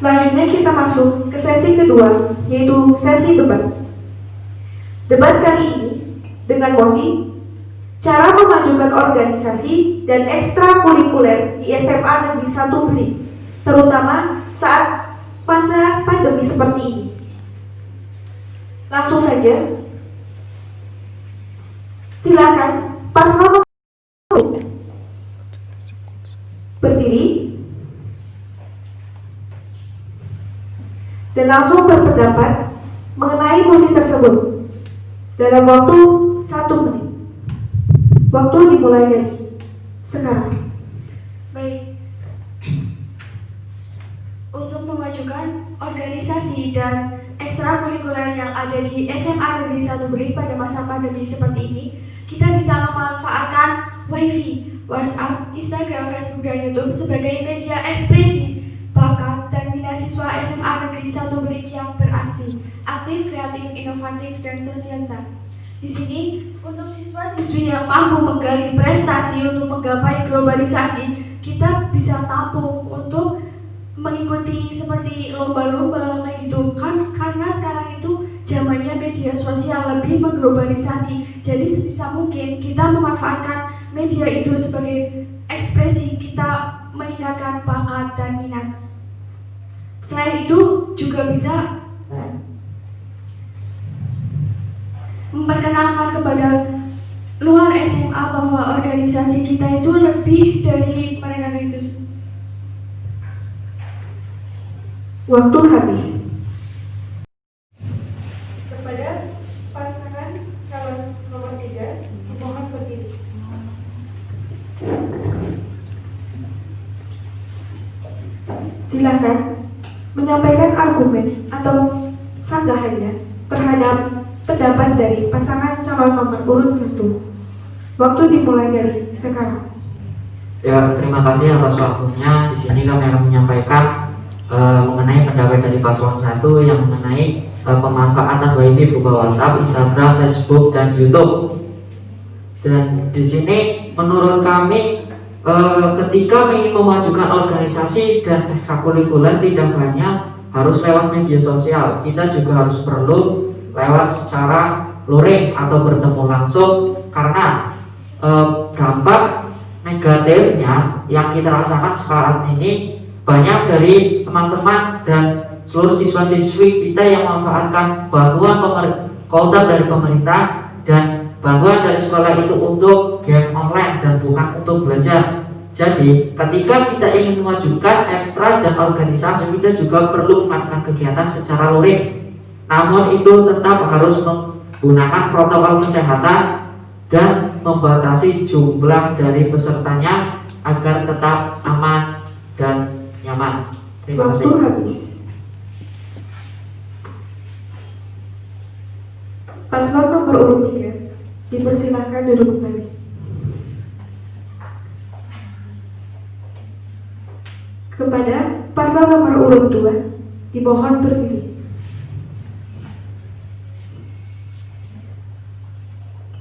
Selanjutnya kita masuk ke sesi kedua, yaitu sesi debat. Debat kali ini dengan mosi cara memajukan organisasi dan ekstrakurikuler di SMA Negeri 1 Beli, terutama saat masa pandemi seperti ini. Langsung saja, silakan paslon berdiri dan langsung berpendapat mengenai mosi tersebut dalam waktu 1 menit. Waktu dimulai dari sekarang. Baik. Untuk memajukan organisasi dan ekstrakurikuler yang ada di SMA Negeri 1 Beli pada masa pandemi seperti ini, kita bisa memanfaatkan WiFi, WhatsApp, Instagram, Facebook, dan YouTube sebagai media ekspresi bakat dan minat siswa SMA Negeri 1 Beli yang beraksi, aktif, kreatif, inovatif, dan sosial. Di sini, untuk siswa-siswi yang mampu menggali prestasi untuk menggapai globalisasi, kita bisa tampung untuk mengikuti seperti lomba-lomba kayak gitu kan, karena sekarang itu zamannya media sosial lebih mengglobalisasi. Jadi sebisa mungkin kita memanfaatkan media itu sebagai ekspresi kita meningkatkan bakat dan minat. Selain itu juga bisa memperkenalkan kepada luar SMA bahwa organisasi kita itu lebih dari mereka itu. Waktu habis. Kepada pasangan calon nomor 3, mohon berdiri. Silakan menyampaikan argumen atau sanggahannya terhadap pendapat dari pasangan calon nomor urut 1. Waktu dimulai dari sekarang. Ya, terima kasih atas waktunya. Di sini kami akan menyampaikan mengenai pendapat dari paslon 1 yang mengenai pemanfaatan WiFi berupa WhatsApp, Instagram, Facebook, dan YouTube. Dan di sini menurut kami ketika ingin memajukan organisasi dan ekstrakurikuler tidak hanya harus lewat media sosial, kita juga harus perlu lewat secara luring atau bertemu langsung, karena dampak negatifnya yang kita rasakan sekarang ini banyak dari teman-teman dan seluruh siswa-siswi kita yang memanfaatkan bantuan kota dari pemerintah dan bantuan dari sekolah itu untuk game online dan bukan untuk belajar. Jadi ketika kita ingin memajukan ekstra dan organisasi, kita juga perlu melakukan kegiatan secara luring. Namun itu tetap harus menggunakan protokol kesehatan dan membatasi jumlah dari pesertanya agar tetap aman dan nyaman. Terima kasih. Waktu habis. Paslon nomor urut 3, dipersilakan duduk kembali. Kepada paslon nomor urut 2, dimohon berdiri.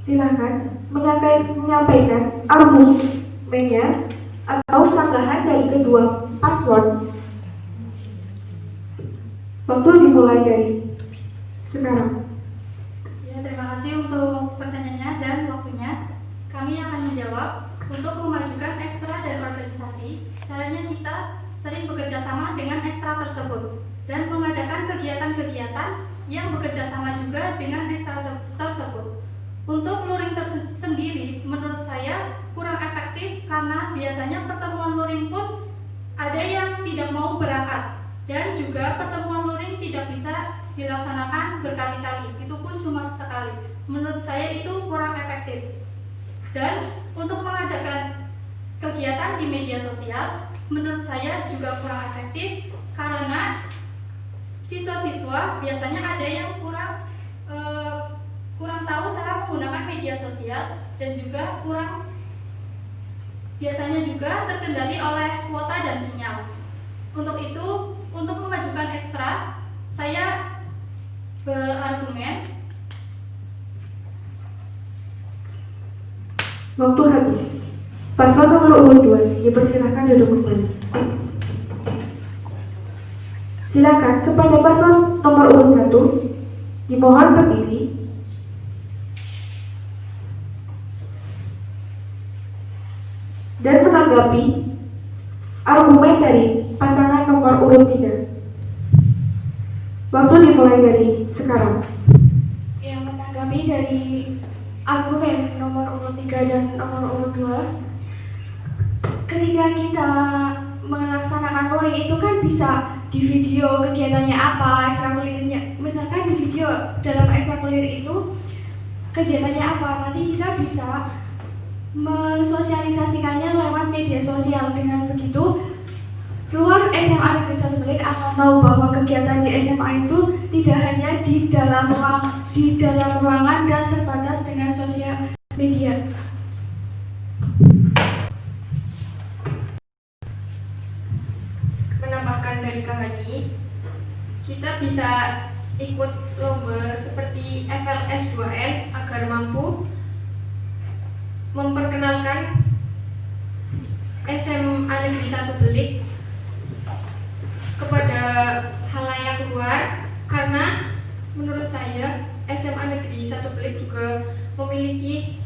Silakan menyampaikan argumennya atau sanggahan dari kedua paslon. Waktu dimulai dari sekarang. Ya, terima kasih untuk pertanyaannya dan waktunya. Kami akan menjawab. Untuk memajukan ekstra dan organisasi, caranya kita sering bekerja sama dengan ekstra tersebut dan mengadakan kegiatan-kegiatan yang bekerja sama juga dengan ekstra tersebut. Untuk luring sendiri, menurut saya kurang efektif karena biasanya pertemuan luring pun ada yang tidak mau berangkat, dan juga pertemuan luring tidak bisa dilaksanakan berkali-kali, itu pun cuma sekali. Menurut saya itu kurang efektif. Dan untuk mengadakan kegiatan di media sosial, menurut saya juga kurang efektif karena siswa-siswa biasanya ada yang kurang tahu cara menggunakan media sosial, dan juga biasanya juga terkendali oleh kuota dan sinyal. Untuk itu, untuk memajukan ekstra, saya berargumen. Waktu habis. Paslon nomor urut 2, dipersilakan duduk kembali. Silakan kepada paslon nomor urut 1 dimohon berdiri dan menanggapi argumen dari pasangan nomor urut 3. Waktu dimulai dari sekarang. Yang menanggapi dari argumen nomor urut 3 dan nomor urut 2, ketika kita melaksanakan luring itu kan bisa di video kegiatannya apa, ekstrakurikulernya. Misalkan di video dalam ekstrakurikuler itu kegiatannya apa, nanti kita bisa mensosialisasikannya lewat media sosial. Dengan begitu luar SMA Negeri 1 Belik akan tahu bahwa kegiatan di SMA itu tidak hanya di dalam ruangan dan terbatas dengan sosial media. Menambahkan dari Kak Hani, kita bisa ikut lomba seperti FLS 2N agar mampu memperkenalkan SMA Negeri 1 Belik kepada halayak luar, karena menurut saya SMA Negeri 1 Belik juga memiliki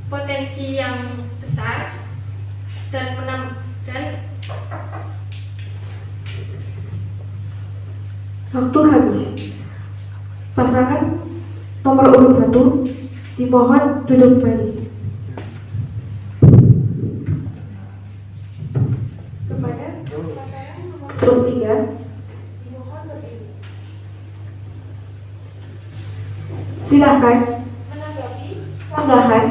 potensi yang besar dan Waktu habis. Pasangan nomor urut 1 dimohon duduk kembali. Kepada pasangan nomor urut 3 dimohon berdiri. Silakan menanggapi sanggahan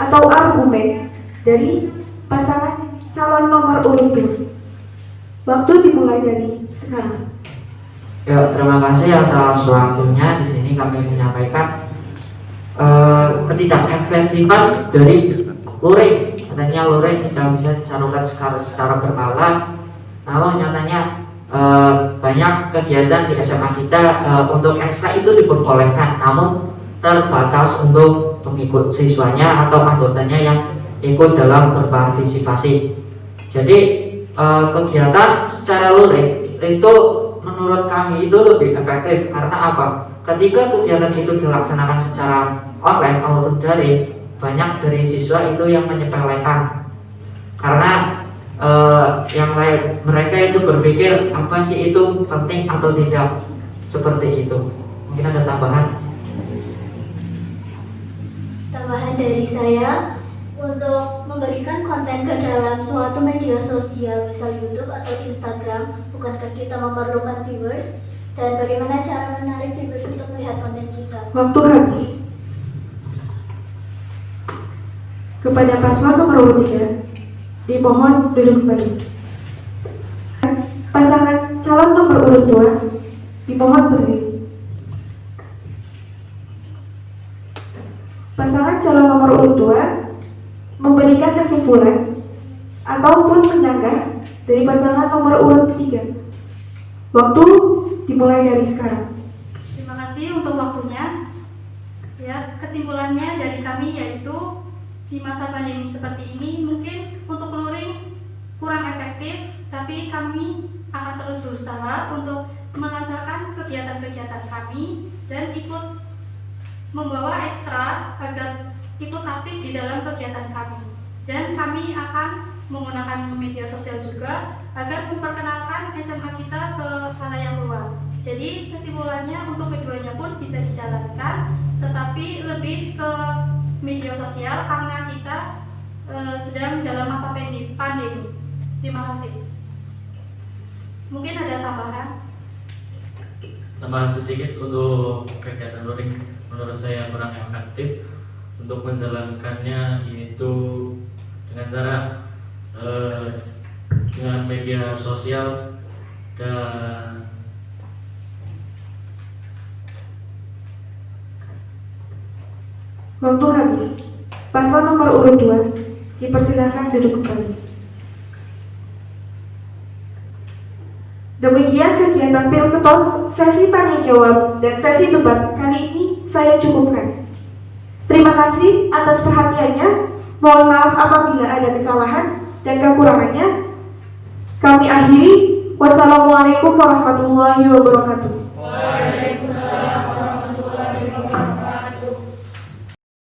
atau argumen dari pasangan calon nomor urut 2. Waktu dimulai dari sekarang. Ya, terima kasih atas waktunya. Di sini kami menyampaikan ketidakefektifan dari luring. Katanya luring tidak bisa dicalonkan secara berkala. Namun nyatanya banyak kegiatan di SMA kita untuk ekstra itu diperbolehkan, namun terbatas untuk pengikut siswanya atau anggotanya yang ikut dalam berpartisipasi. Jadi kegiatan secara luring itu menurut kami itu lebih efektif. Karena apa? Ketika kegiatan itu dilaksanakan secara online atau daring, banyak dari siswa itu yang menyepelekan. Karena yang lain mereka itu berpikir apa sih itu penting atau tidak, seperti itu. Mungkin ada tambahan? Tambahan dari saya, untuk membagikan konten ke dalam suatu media sosial, misal YouTube atau Instagram, bukankah kita memerlukan viewers? Dan bagaimana cara menarik viewers untuk melihat konten kita? Waktu habis. Kepada paslon nomor urut 3 dimohon duduk kembali. Pasangan calon nomor urut 2 dimohon berdiri. Pasangan calon nomor urut 2 memberikan kesimpulan ataupun menyanggah dari pasangan nomor urut 3. Waktu dimulai dari sekarang. Terima kasih untuk waktunya. Ya, kesimpulannya dari kami yaitu di masa pandemi seperti ini mungkin untuk luring kurang efektif, tapi kami akan terus berusaha untuk melancarkan kegiatan-kegiatan kami dan ikut membawa ekstra agar ikut aktif di dalam kegiatan kami. Dan kami akan menggunakan media sosial juga agar memperkenalkan SMA kita ke halayak luar. Jadi kesimpulannya untuk keduanya pun bisa dijalankan, tetapi lebih ke media sosial karena kita sedang dalam masa pandemi. Terima kasih. Mungkin ada tambahan? Tambahan sedikit untuk kegiatan luring menurut saya kurang efektif untuk menjalankannya, yaitu dengan cara dengan media sosial dan Waktu habis. Paslon nomor urut 2 dipersilakan duduk kembali. Demikian kegiatan Pilketos sesi tanya jawab dan sesi debat kali ini saya cukupkan. Terima kasih atas perhatiannya. Mohon maaf apabila ada kesalahan dan kekurangannya. Kami akhiri. Wassalamualaikum warahmatullahi wabarakatuh. Waalaikumsalam.